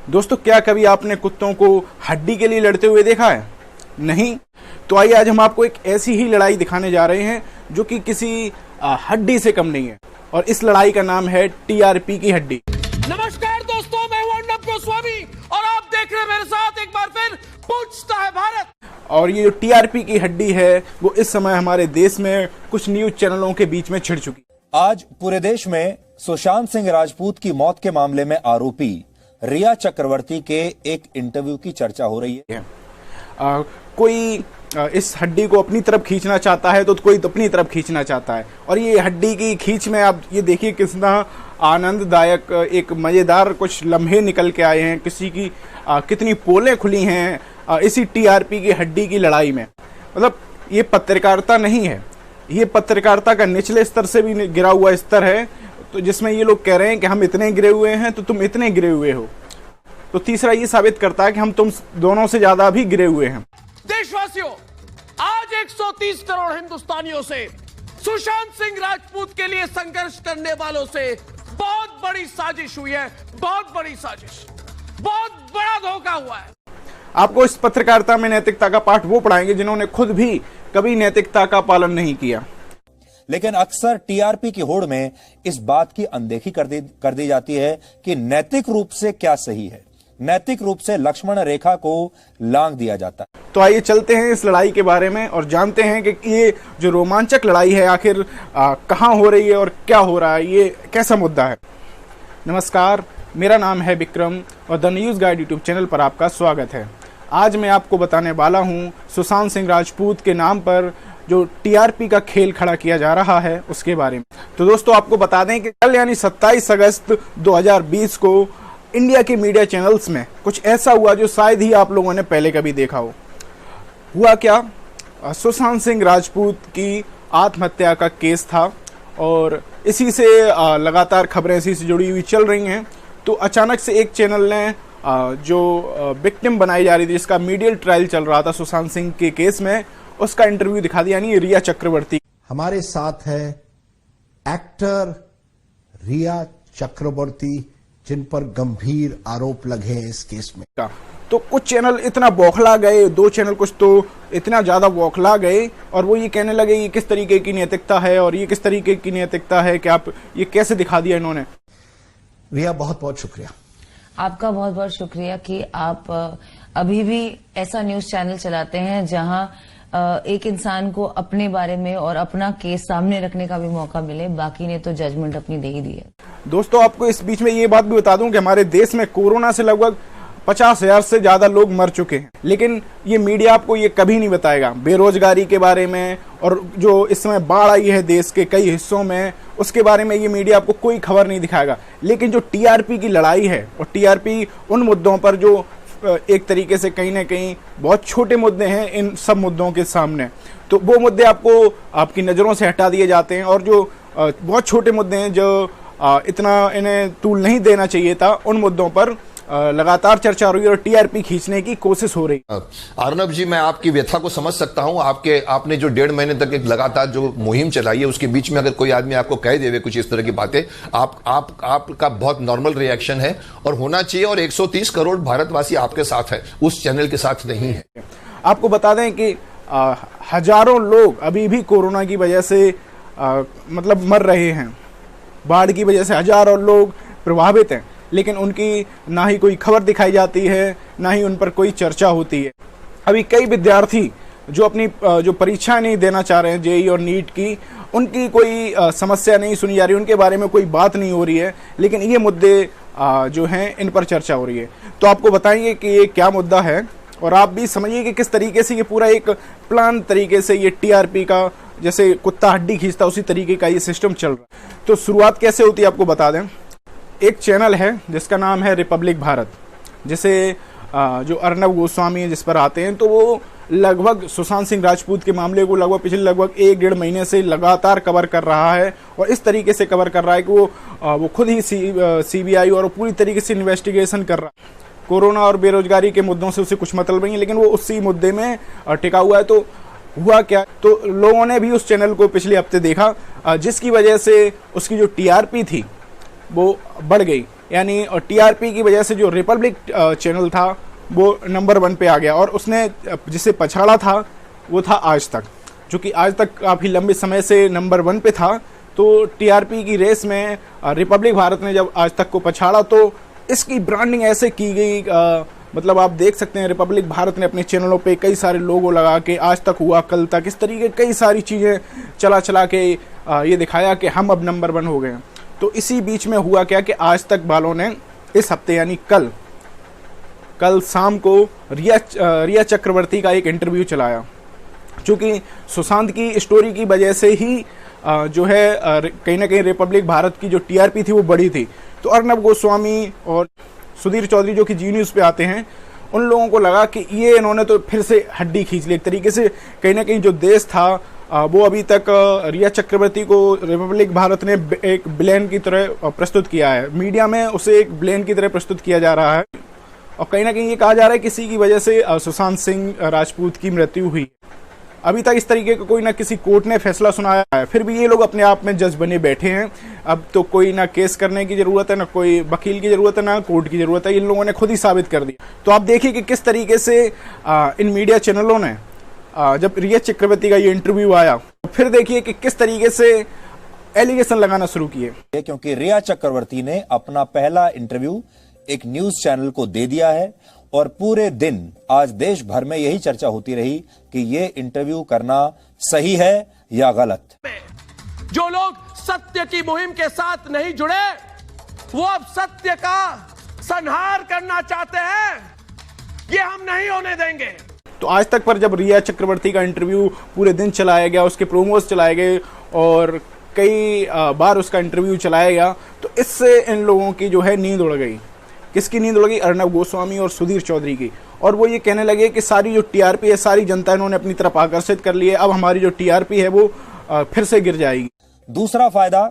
दोस्तों, क्या कभी आपने कुत्तों को हड्डी के लिए लड़ते हुए देखा है? नहीं। तो आइए आज हम आपको एक ऐसी ही लड़ाई दिखाने जा रहे हैं जो कि किसी हड्डी से कम नहीं है, और इस लड़ाई का नाम है टीआरपी की हड्डी। नमस्कार दोस्तों, मैं हूं अर्नब गोस्वामी और आप देख रहे हैं मेरे साथ एक बार फिर पूछता है भारत। और ये जो टीआरपी की हड्डी है वो इस समय हमारे देश में कुछ न्यूज चैनलों के बीच में छिड़ चुकी। आज पूरे देश में सुशांत सिंह राजपूत की मौत के मामले में आरोपी रिया चक्रवर्ती के एक इंटरव्यू की चर्चा हो रही है। कोई इस हड्डी को अपनी तरफ खींचना चाहता है तो कोई अपनी तरफ खींचना चाहता है, और ये हड्डी की खींच में आप ये देखिए कितना आनंददायक एक मजेदार कुछ लम्हे निकल के आए हैं, किसी की कितनी पोलें खुली हैं इसी टीआरपी की हड्डी की लड़ाई में। मतलब ये पत्रकारिता नहीं है, ये पत्रकारिता का निचले स्तर से भी गिरा हुआ स्तर है, तो जिसमें ये लोग कह रहे हैं कि हम इतने गिरे हुए हैं तो तुम इतने गिरे हुए हो। तो तीसरा ये साबित करता है कि हम तुम दोनों से ज्यादा भी गिरे हुए हैं। देशवासियों, आज 130 करोड़ हिंदुस्तानियों से सुशांत सिंह राजपूत के लिए संघर्ष करने वालों से बहुत बड़ी साजिश हुई है, बहुत बड़ी साजिश, बहुत बड़ा धोखा हुआ है। आपको इस पत्रकारिता में नैतिकता का पाठ वो पढ़ाएंगे जिन्होंने खुद भी कभी नैतिकता का पालन नहीं किया। लेकिन अक्सर टीआरपी की होड़ में इस बात की अनदेखी कर दी जाती है कि नैतिक रूप से क्या सही है। नैतिक रूप से लक्ष्मण रेखा को लांघ दिया जाता है। तो आइए चलते हैं इस लड़ाई के बारे में और जानते हैं कि ये जो रोमांचक लड़ाई है आखिर कहां हो रही है और क्या हो रहा है, ये कैसा मुद्दा है। नमस्कार, मेरा नाम है विक्रम और the news guide YouTube channel पर आपका स्वागत है। आज मैं आपको बताने वाला हूं सुशांत सिंह राजपूत के नाम पर जो टीआरपी का खेल खड़ा किया जा रहा है उसके बारे में। तो दोस्तों, आपको बता दें कि कल यानी 27 अगस्त 2020 को इंडिया के मीडिया चैनल्स में कुछ ऐसा हुआ जो शायद ही आप लोगों ने पहले कभी देखा हो। हुआ क्या, सुशांत सिंह राजपूत की आत्महत्या का केस था और इसी से लगातार खबरें इसी से जुड़ी हुई चल रही हैं। तो अचानक से एक चैनल ने जो विक्टिम बनाई जा रही थी, जिसका मीडियल ट्रायल चल रहा था सुशांत सिंह के केस में, उसका इंटरव्यू दिखा दिया, यानी रिया चक्रवर्ती। हमारे साथ है एक्टर रिया चक्रवर्ती, जिन पर गंभीर आरोप लगे हैं इस केस में। तो कुछ चैनल इतना बौखला गए, दो चैनल कुछ तो इतना ज्यादा बौखला गए और वो ये कहने लगे ये किस तरीके की नैतिकता है और ये किस तरीके की नैतिकता है कि आप ये कैसे दिखा दिया इन्होंने। रिया, बहुत बहुत शुक्रिया। आपका बहुत बहुत शुक्रिया कि आप अभी भी ऐसा न्यूज चैनल चलाते हैं जहां एक इंसान को अपने बारे में और अपना केस सामने रखने का भी मौका मिले। बाकी ने तो जजमेंट अपनी दे ही दी है। दोस्तों, आपको इस बीच में ये बात भी बता दूं कि हमारे देश में कोरोना से लगभग 50,000 से ज्यादा लोग मर चुके हैं, लेकिन ये मीडिया आपको ये कभी नहीं बताएगा बेरोजगारी के बारे में, और जो इस समय बाढ़ आई है देश के कई हिस्सों में उसके बारे में ये मीडिया आपको कोई खबर नहीं दिखाएगा। लेकिन जो टीआरपी की लड़ाई है, और टीआरपी उन मुद्दों पर जो एक तरीके से कहीं ना कहीं बहुत छोटे मुद्दे हैं इन सब मुद्दों के सामने, तो वो मुद्दे आपको आपकी नज़रों से हटा दिए जाते हैं, और जो बहुत छोटे मुद्दे हैं जो इतना इन्हें तूल नहीं देना चाहिए था, उन मुद्दों पर लगातार चर्चा हो रही है और टीआरपी खींचने की कोशिश हो रही है। अर्नब जी, मैं आपकी व्यथा को समझ सकता हूं। आपने जो 1.5 महीने तक एक लगातार जो मुहिम चलाई है, उसके बीच में अगर कोई आदमी आपको कह देवे कुछ इस तरह की बातें, आपका बहुत नॉर्मल रिएक्शन है और होना चाहिए। और 130 करोड़ भारतवासी आपके साथ है, उस चैनल के साथ नहीं है। आपको बता दें कि हजारों लोग अभी भी कोरोना की वजह से मतलब मर रहे हैं, बाढ़ की वजह से हजारों लोग प्रभावित हैं, लेकिन उनकी ना ही कोई खबर दिखाई जाती है, ना ही उन पर कोई चर्चा होती है। अभी कई विद्यार्थी जो अपनी जो परीक्षा नहीं देना चाह रहे हैं जेईई और नीट की, उनकी कोई समस्या नहीं सुनी जा रही, उनके बारे में कोई बात नहीं हो रही है, लेकिन ये मुद्दे जो हैं इन पर चर्चा हो रही है। तो आपको बताएंगे कि ये क्या मुद्दा है और आप भी समझिए कि किस तरीके से ये पूरा एक प्लान तरीके से ये टीआरपी का, जैसे कुत्ता हड्डी खींचता उसी तरीके का ये सिस्टम चल रहा है। तो शुरुआत कैसे होती है आपको बता दें। एक चैनल है जिसका नाम है रिपब्लिक भारत, जिसे जो अर्नब गोस्वामी है जिस पर आते हैं, तो वो लगभग सुशांत सिंह राजपूत के मामले को पिछले लगभग 1-1.5 महीने से लगातार कवर कर रहा है, और इस तरीके से कवर कर रहा है कि वो खुद ही सीबीआई और पूरी तरीके से इन्वेस्टिगेशन कर रहा है। कोरोना और बेरोजगारी के मुद्दों से उसे कुछ मतलब नहीं है, लेकिन वो उसी मुद्दे में टिका हुआ है। तो हुआ क्या, तो लोगों ने भी उस चैनल को पिछले हफ्ते देखा, जिसकी वजह से उसकी जो टीआरपी थी वो बढ़ गई। यानी टीआरपी की वजह से जो रिपब्लिक चैनल था वो नंबर 1 पे आ गया, और उसने जिसे पछाड़ा था वो था आज तक, जो कि आज तक काफ़ी लंबे समय से नंबर 1 पे था। तो टीआरपी की रेस में रिपब्लिक भारत ने जब आज तक को पछाड़ा तो इसकी ब्रांडिंग ऐसे की गई, मतलब आप देख सकते हैं रिपब्लिक भारत ने अपने चैनलों पे कई सारे लोगो लगा के आज तक हुआ कल तक इस तरीके कई सारी चीज़ें चला के ये दिखाया कि हम अब नंबर 1 हो गए। तो इसी बीच में हुआ क्या कि आज तक वालों ने इस हफ्ते यानी कल शाम को रिया चक्रवर्ती का एक इंटरव्यू चलाया, चूँकि सुशांत की स्टोरी की वजह से ही जो है कहीं ना कहीं रिपब्लिक भारत की जो टीआरपी थी वो बढ़ी थी। तो अर्नब गोस्वामी और सुधीर चौधरी जो कि जी न्यूज़ पे आते हैं, उन लोगों को लगा कि ये इन्होंने तो फिर से हड्डी खींच ली एक तरीके से। कहीं ना कहीं जो देश था वो अभी तक रिया चक्रवर्ती को रिपब्लिक भारत ने एक विलेन की तरह प्रस्तुत किया है, मीडिया में उसे एक विलेन की तरह प्रस्तुत किया जा रहा है, और कहीं ना कहीं ये कहा जा रहा है किसी की वजह से सुशांत सिंह राजपूत की मृत्यु हुई। अभी तक इस तरीके का कोई ना किसी कोर्ट ने फैसला सुनाया है, फिर भी ये लोग अपने आप में जज बने बैठे हैं। अब तो कोई ना केस करने की जरूरत है, ना कोई वकील की जरूरत है, ना कोर्ट की जरूरत है, इन लोगों ने खुद ही साबित कर दिया। तो आप देखिए कि किस तरीके से इन मीडिया चैनलों ने जब रिया चक्रवर्ती का ये इंटरव्यू आया, फिर देखिए कि किस तरीके से एलिगेशन लगाना शुरू किए। क्योंकि रिया चक्रवर्ती ने अपना पहला इंटरव्यू एक न्यूज चैनल को दे दिया है, और पूरे दिन आज देश भर में यही चर्चा होती रही कि ये इंटरव्यू करना सही है या गलत। जो लोग सत्य की मुहिम के साथ नहीं जुड़े वो अब सत्य का संहार करना चाहते हैं, ये हम नहीं होने देंगे। तो आज तक पर जब रिया चक्रवर्ती का इंटरव्यू पूरे दिन चलाया गया, उसके प्रोमोस चलाए गए और कई बार उसका इंटरव्यू चलाया गया, तो इससे इन लोगों की जो है नींद उड़ गई। किसकी नींद उड़ गई? अर्नब गोस्वामी और सुधीर चौधरी की। और वो ये कहने लगे कि सारी जो टीआरपी है, सारी जनता इन्होंने अपनी तरफ आकर्षित कर ली है, अब हमारी जो टीआरपी है वो फिर से गिर जाएगी। दूसरा फायदा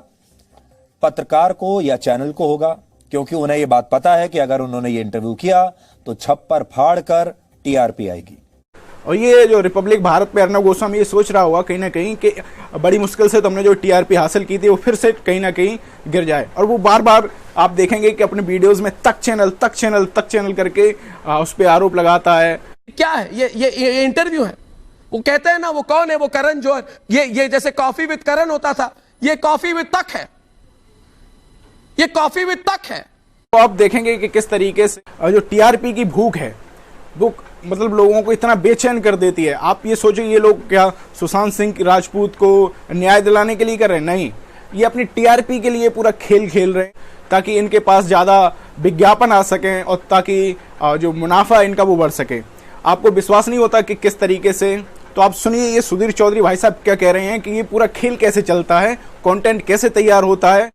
पत्रकार को या चैनल को होगा, क्योंकि उन्हें ये बात पता है कि अगर उन्होंने ये इंटरव्यू किया तो छप्पर फाड़ कर टीआरपी आएगी। और ये जो रिपब्लिक भारत पे अर्नब गोस्वामी ये सोच रहा हुआ कहीं ना कहीं कि बड़ी मुश्किल से तुमने जो टीआरपी हासिल की थी वो फिर से कहीं ना कहीं गिर जाए। और वो बार बार आप देखेंगे कि अपने वीडियोस में तक चैनल करके उस पर आरोप लगाता है। क्या है ये इंटरव्यू है? वो कहते हैं ना, वो कौन है? वो करण जौहर। ये जैसे कॉफी विद करण होता था, ये कॉफी विद तक है, ये कॉफी विद तक है। तो आप देखेंगे कि किस तरीके से जो टीआरपी की भूख है वो मतलब लोगों को इतना बेचैन कर देती है। आप ये सोचिए, ये लोग क्या सुशांत सिंह राजपूत को न्याय दिलाने के लिए कर रहे हैं? नहीं, ये अपनी टीआरपी के लिए पूरा खेल खेल रहे हैं ताकि इनके पास ज़्यादा विज्ञापन आ सकें और ताकि जो मुनाफा इनका वो बढ़ सके। आपको विश्वास नहीं होता कि किस तरीके से। तो आप सुनिए ये सुधीर चौधरी भाई साहब क्या कह रहे हैं कि ये पूरा खेल कैसे चलता है, कंटेंट कैसे तैयार होता है।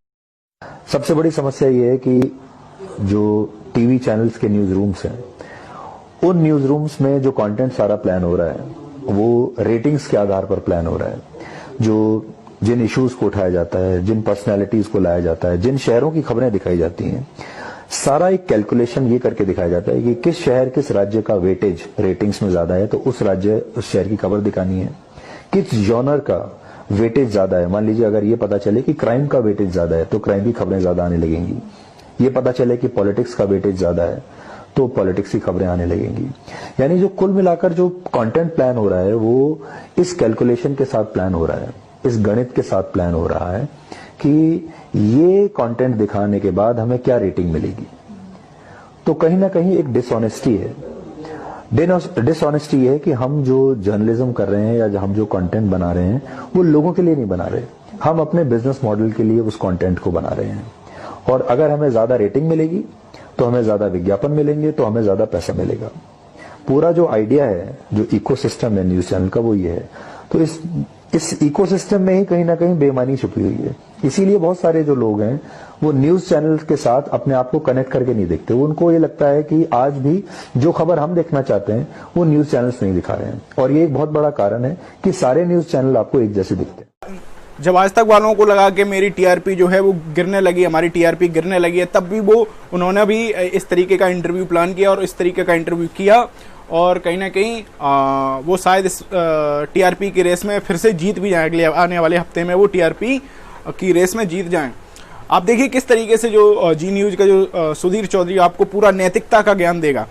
सबसे बड़ी समस्या ये है कि जो टीवी चैनल्स के न्यूज रूम्स हैं, उन न्यूज रूम्स में जो कंटेंट सारा प्लान हो रहा है वो रेटिंग्स के आधार पर प्लान हो रहा है। जिन इश्यूज को उठाया जाता है, जिन पर्सनैलिटीज को लाया जाता है, जिन शहरों की खबरें दिखाई जाती हैं, सारा एक कैलकुलेशन ये करके दिखाया जाता है कि किस शहर किस राज्य का वेटेज रेटिंग्स में ज्यादा है तो उस शहर की खबर दिखानी है। किस जॉनर का वेटेज ज्यादा है, मान लीजिए अगर ये पता चले कि क्राइम का वेटेज ज्यादा है तो क्राइम की खबरें ज्यादा आने लगेंगी। ये पता चले कि पॉलिटिक्स का वेटेज ज्यादा है तो पॉलिटिक्स की खबरें आने लगेंगी। यानी जो कुल मिलाकर जो कंटेंट प्लान हो रहा है वो इस कैलकुलेशन के साथ प्लान हो रहा है, इस गणित के साथ प्लान हो रहा है कि ये कंटेंट दिखाने के बाद हमें क्या रेटिंग मिलेगी। तो कहीं ना कहीं एक डिसऑनेस्टी है। डिसऑनेस्टी है कि हम जो जर्नलिज्म कर रहे हैं या हम जो कंटेंट बना रहे हैं वो लोगों के लिए नहीं बना रहे, हम अपने बिजनेस मॉडल के लिए उस कंटेंट को बना रहे हैं। और अगर हमें ज्यादा रेटिंग मिलेगी तो हमें ज्यादा विज्ञापन मिलेंगे, तो हमें ज्यादा पैसा मिलेगा। पूरा जो आइडिया है, जो इकोसिस्टम है न्यूज चैनल का, वो ये है। तो इस इकोसिस्टम में ही कहीं ना कहीं बेईमानी छुपी हुई है। इसीलिए बहुत सारे जो लोग हैं वो न्यूज चैनल के साथ अपने आप को कनेक्ट करके नहीं देखते। उनको ये लगता है कि आज भी जो खबर हम देखना चाहते हैं वो न्यूज चैनल्स नहीं दिखा रहे हैं। और ये एक बहुत बड़ा कारण है कि सारे न्यूज चैनल आपको एक जैसे दिखते हैं। जब आज तक वालों को लगा कि मेरी टीआरपी जो है वो गिरने लगी, हमारी टीआरपी गिरने लगी है, तब भी उन्होंने भी इस तरीके का इंटरव्यू प्लान किया और इस तरीके का इंटरव्यू किया। और कहीं ना कहीं वो शायद इस टीआरपी की रेस में फिर से जीत भी जाए। अगले आने वाले हफ्ते में वो टीआरपी की रेस में जीत जाएं। आप देखिए किस तरीके से जो जी न्यूज का जो सुधीर चौधरी आपको पूरा नैतिकता का ज्ञान देगा।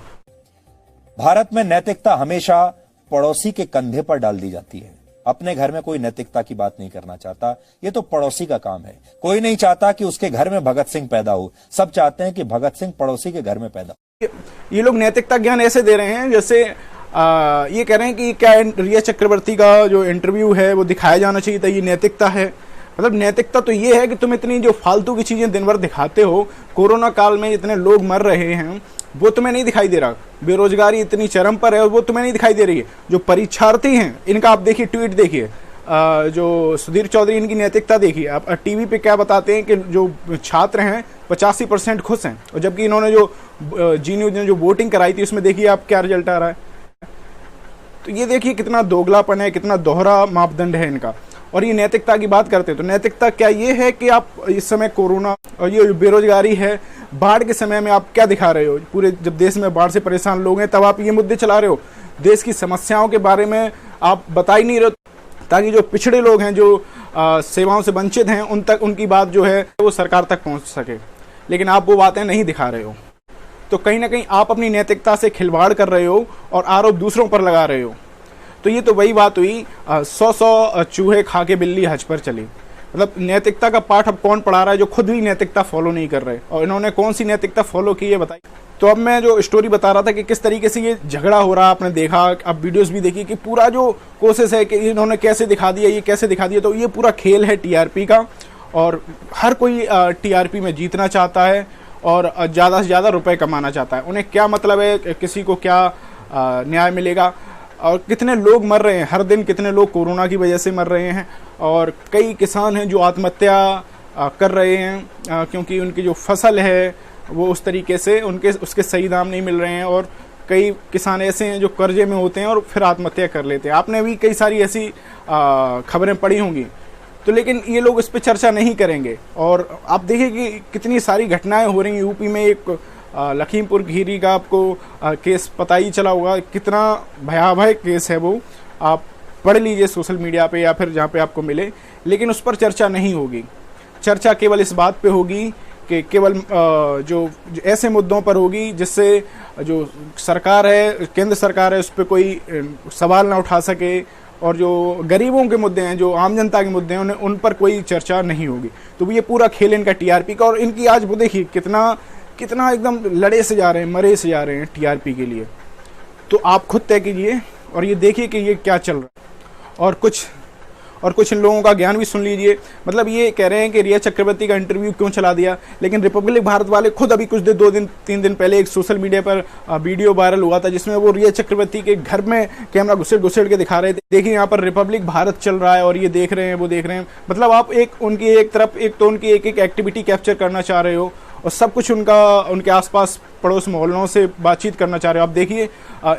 भारत में नैतिकता हमेशा पड़ोसी के कंधे पर डाल दी जाती है। अपने घर में कोई नैतिकता की बात नहीं करना चाहता, ये तो पड़ोसी का काम है। कोई नहीं चाहता कि उसके घर में भगत सिंह पैदा हो, सब चाहते हैं कि भगत सिंह पड़ोसी के घर में पैदा हो। ये लोग नैतिकता ज्ञान ऐसे दे रहे हैं जैसे ये कह रहे हैं कि क्या रिया चक्रवर्ती का जो इंटरव्यू है वो दिखाया जाना चाहिए था, ये नैतिकता है। मतलब नैतिकता तो ये है कि तुम इतनी जो फालतू की चीजें दिन भर दिखाते हो, कोरोना काल में इतने लोग मर रहे हैं वो तुम्हें नहीं दिखाई दे रहा, बेरोजगारी इतनी चरम पर है वो तुम्हें नहीं दिखाई दे रही है। जो परीक्षार्थी हैं इनका आप देखिए ट्वीट देखिए, जो सुधीर चौधरी इनकी नैतिकता देखिए। आप टीवी पे क्या बताते हैं कि जो छात्र हैं 85% खुश हैं, और जबकि इन्होंने जो जी न्यूज ने जो वोटिंग कराई थी उसमें देखिए आप क्या रिजल्ट आ रहा है। तो ये देखिए कितना दोगलापन है, कितना दोहरा मापदंड है इनका। और ये नैतिकता की बात करते हैं तो नैतिकता क्या ये है कि आप इस समय कोरोना और ये बेरोजगारी है, बाढ़ के समय में आप क्या दिखा रहे हो? पूरे जब देश में बाढ़ से परेशान लोग हैं तब आप ये मुद्दे चला रहे हो, देश की समस्याओं के बारे में आप बता ही नहीं रहे, ताकि जो पिछड़े लोग हैं, जो सेवाओं से वंचित हैं, उन तक उनकी बात जो है वो सरकार तक पहुंच सके। लेकिन आप वो बातें नहीं दिखा रहे हो, तो कहीं ना कहीं आप अपनी नैतिकता से खिलवाड़ कर रहे हो और आरोप दूसरों पर लगा रहे हो। तो ये तो वही बात हुई 100 चूहे खा के बिल्ली हज पर चली। मतलब नैतिकता का पाठ अब कौन पढ़ा रहा है जो खुद भी नैतिकता फॉलो नहीं कर रहे, और इन्होंने कौन सी नैतिकता फॉलो की है बताइए। तो अब मैं जो स्टोरी बता रहा था कि किस तरीके से ये झगड़ा हो रहा, आपने देखा, अब वीडियोस भी देखी कि पूरा जो कोशिश है कि इन्होंने कैसे दिखा दिया, ये कैसे दिखा दिया। तो ये पूरा खेल है टीआरपी का, और हर कोई टीआरपी में जीतना चाहता है और ज़्यादा से ज़्यादा रुपए कमाना चाहता है। उन्हें क्या मतलब है किसी को क्या न्याय मिलेगा, और कितने लोग मर रहे हैं हर दिन, कितने लोग कोरोना की वजह से मर रहे हैं, और कई किसान हैं जो आत्महत्या कर रहे हैं क्योंकि उनकी जो फसल है वो उस तरीके से उसके सही दाम नहीं मिल रहे हैं, और कई किसान ऐसे हैं जो कर्जे में होते हैं और फिर आत्महत्या कर लेते हैं। आपने भी कई सारी ऐसी खबरें पढ़ी होंगी। तो लेकिन ये लोग इस पर चर्चा नहीं करेंगे। और आप देखिए कि कितनी सारी घटनाएं हो रही हैं यूपी में। एक लखीमपुर खीरी का आपको केस पता ही चला होगा, कितना भयावह केस है वो, आप पढ़ लीजिए सोशल मीडिया पे या फिर जहाँ पे आपको मिले। लेकिन उस पर चर्चा नहीं होगी। चर्चा केवल इस बात पे होगी कि केवल जो ऐसे मुद्दों पर होगी जिससे जो सरकार है, केंद्र सरकार है, उस पर कोई सवाल ना उठा सके, और जो गरीबों के मुद्दे हैं, जो आम जनता के मुद्दे हैं, उन पर कोई चर्चा नहीं होगी। तो ये पूरा खेल इनका टीआरपी का, और इनकी आज वो देखिए कितना एकदम लड़े से जा रहे हैं, मरे से जा रहे हैं टीआरपी के लिए। तो आप खुद तय कीजिए और ये देखिए कि ये क्या चल रहा है। और कुछ इन लोगों का ज्ञान भी सुन लीजिए। मतलब ये कह रहे हैं कि रिया चक्रवर्ती का इंटरव्यू क्यों चला दिया, लेकिन रिपब्लिक भारत वाले खुद अभी कुछ दिन 2-3 दिन पहले एक सोशल मीडिया पर वीडियो वायरल हुआ था जिसमें वो रिया चक्रवर्ती के घर में कैमरा घुसेड़ के दिखा रहे थे। देखिए यहाँ पर रिपब्लिक भारत चल रहा है और ये देख रहे हैं, वो देख रहे हैं। मतलब आप उनकी एक तरफ उनकी एक एक्टिविटी कैप्चर करना चाह रहे हो, और सब कुछ उनके आसपास पड़ोस मोहल्लों से बातचीत करना चाह रहे हो। आप देखिए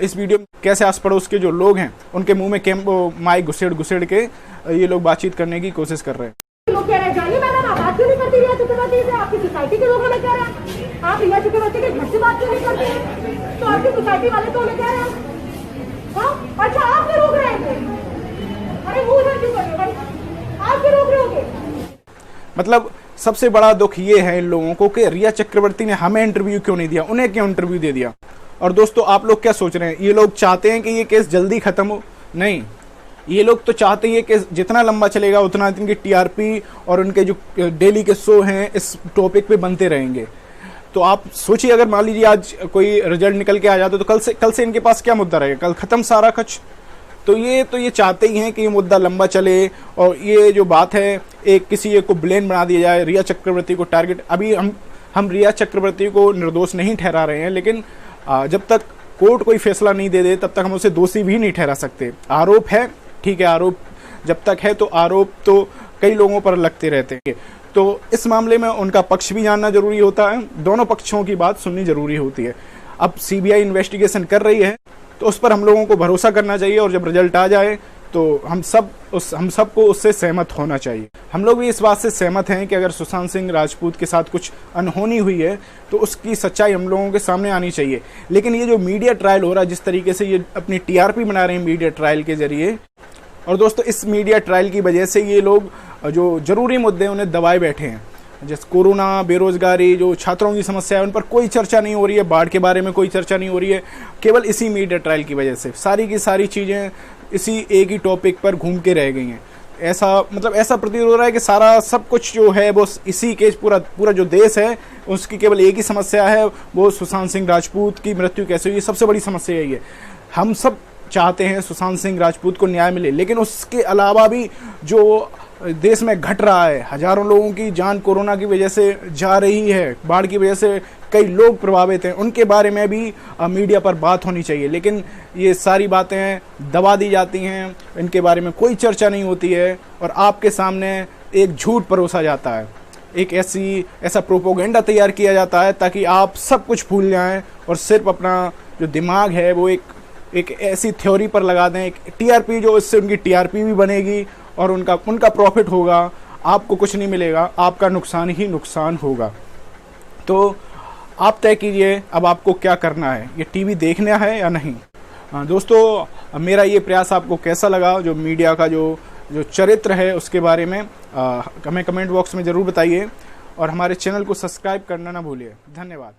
इस वीडियो में कैसे आस पड़ोस के जो लोग हैं उनके मुंह में माइक घुसेड़ के ये लोग बातचीत करने की कोशिश कर रहे हैं। लोग कह रहे हैं जानी मैडम आप बात क्यों नहीं करती रिया चक्रवर्ती से, आपकी सोसाइटी के लोग हमें कह रहे हैं आप रिया चक्रवर्ती के घर से बात क्यों नहीं करते हैं, तो आपकी सोसाइटी वाले तो उन्हें कह रहे हैं हाँ अच्छा आप क्यों रोक रहे थे, अरे वो उधर क्यों कर रहे भाई, आप क्यों रोक रहे होगे। मतलब सबसे बड़ा दुख ये है इन लोगों को कि रिया चक्रवर्ती ने हमें इंटरव्यू क्यों नहीं दिया, उन्हें क्यों इंटरव्यू दे दिया। और दोस्तों आप लोग क्या सोच रहे हैं, ये लोग चाहते हैं कि ये केस जल्दी खत्म हो? नहीं, ये लोग तो चाहते हैं कि जितना लंबा चलेगा उतना इनकी टीआरपी और उनके जो डेली के शो हैं इस टॉपिक पे बनते रहेंगे। तो आप सोचिए अगर मान लीजिए आज कोई रिजल्ट निकल के आ जाता तो कल से इनके पास क्या मुद्दा रहेगा, कल खत्म सारा कुछ। तो ये चाहते ही हैं कि ये मुद्दा लंबा चले, और ये जो बात है एक किसी एक को ब्लेम बना दिया जाए, रिया चक्रवर्ती को टारगेट। अभी हम रिया चक्रवर्ती को निर्दोष नहीं ठहरा रहे हैं, लेकिन जब तक कोर्ट कोई फैसला नहीं दे दे तब तक हम उसे दोषी भी नहीं ठहरा सकते। आरोप है, ठीक है, आरोप जब तक है तो आरोप तो कई लोगों पर लगते रहते हैं। तो इस मामले में उनका पक्ष भी जानना जरूरी होता है, दोनों पक्षों की बात सुननी जरूरी होती है। अब सीबीआई इन्वेस्टिगेशन कर रही है तो उस पर हम लोगों को भरोसा करना चाहिए, और जब रिजल्ट आ जाए तो हम सबको उससे सहमत होना चाहिए। हम लोग भी इस बात से सहमत हैं कि अगर सुशांत सिंह राजपूत के साथ कुछ अनहोनी हुई है तो उसकी सच्चाई हम लोगों के सामने आनी चाहिए। लेकिन ये जो मीडिया ट्रायल हो रहा है, जिस तरीके से ये अपनी टीआरपी बना रहे हैं मीडिया ट्रायल के जरिए, और दोस्तों इस मीडिया ट्रायल की वजह से ये लोग जो जरूरी मुद्दे उन्हें दबाए बैठे हैं। जैसे कोरोना, बेरोजगारी, जो छात्रों की समस्या है, उन पर कोई चर्चा नहीं हो रही है। बाढ़ के बारे में कोई चर्चा नहीं हो रही है, केवल इसी मीडिया ट्रायल की वजह से सारी की सारी चीज़ें इसी एक ही टॉपिक पर घूम के रह गई हैं। ऐसा प्रतीत हो रहा है कि सारा सब कुछ जो है वो इसी के पूरा जो देश है उसकी केवल एक ही समस्या है, वो सुशांत सिंह राजपूत की मृत्यु कैसे हुई, सबसे बड़ी समस्या यही है। हम सब चाहते हैं सुशांत सिंह राजपूत को न्याय मिले, लेकिन उसके अलावा भी जो देश में घट रहा है, हजारों लोगों की जान कोरोना की वजह से जा रही है, बाढ़ की वजह से कई लोग प्रभावित हैं, उनके बारे में भी मीडिया पर बात होनी चाहिए। लेकिन ये सारी बातें दबा दी जाती हैं, इनके बारे में कोई चर्चा नहीं होती है और आपके सामने एक झूठ परोसा जाता है, एक ऐसा प्रोपोगेंडा तैयार किया जाता है ताकि आप सब कुछ भूल जाएं और सिर्फ अपना जो दिमाग है वो एक ऐसी थ्योरी पर लगा दें, एक टीआरपी, जो इससे उनकी टीआरपी भी बनेगी और उनका प्रॉफिट होगा, आपको कुछ नहीं मिलेगा, आपका नुकसान ही नुकसान होगा। तो आप तय कीजिए अब आपको क्या करना है, ये टीवी देखना है या नहीं। दोस्तों, मेरा ये प्रयास आपको कैसा लगा, जो मीडिया का जो चरित्र है उसके बारे में हमें कमेंट बॉक्स में ज़रूर बताइए और हमारे चैनल को सब्सक्राइब करना ना भूलिए। धन्यवाद।